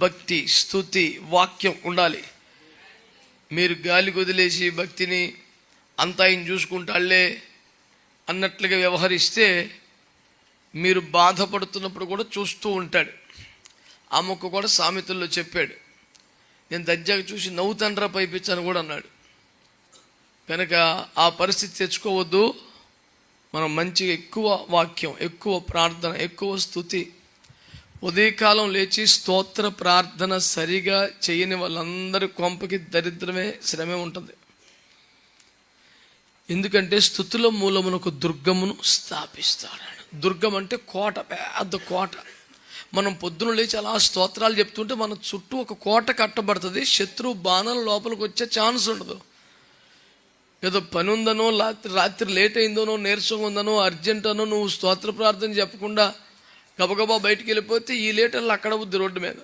భక్తి, స్తుతి, వాక్యం ఉండాలి. మీరు గాలి వదిలేసి భక్తిని అంతా ఆయన చూసుకుంటాళ్లే అన్నట్లుగా వ్యవహరిస్తే మీరు బాధపడుతున్నప్పుడు కూడా చూస్తూ ఉంటాడు. ఆ మొక్క కూడా సామెతల్లో చెప్పాడు, నేను దర్జాగా చూసి నవ్వుతండ్రా పైపించాను కూడా అన్నాడు. కనుక ఆ పరిస్థితి తెచ్చుకోవద్దు. మనం మంచిగా ఎక్కువ వాక్యం, ఎక్కువ ప్రార్థన, ఎక్కువ స్తుతి. ఉదయకాలం లేచి స్తోత్ర ప్రార్థన సరిగా చేయని వాళ్ళందరి కొంపకి దరిద్రమే, శ్రమే ఉంటుంది. ఎందుకంటే స్తుతుల మూలమునకు దుర్గమును స్థాపిస్తాడు. దుర్గం అంటే కోట, పెద్ద కోట. మనం పొద్దున లేచి అలా స్తోత్రాలు చెప్తుంటే మన చుట్టూ ఒక కోట కట్టబడుతుంది. శత్రువు బాణాల లోపలికి వచ్చే ఛాన్స్ ఉండదు. ఏదో పని ఉందనో, రాత్రి లేట్ అయిందనో, నీరసంగా ఉందనో, అర్జెంట్ అనో నువ్వు స్తోత్ర ప్రార్థన చెప్పకుండా గబగబా బయటికి వెళ్ళిపోతే ఈ లేటర్లు అక్కడ ఉంది రోడ్డు మీద.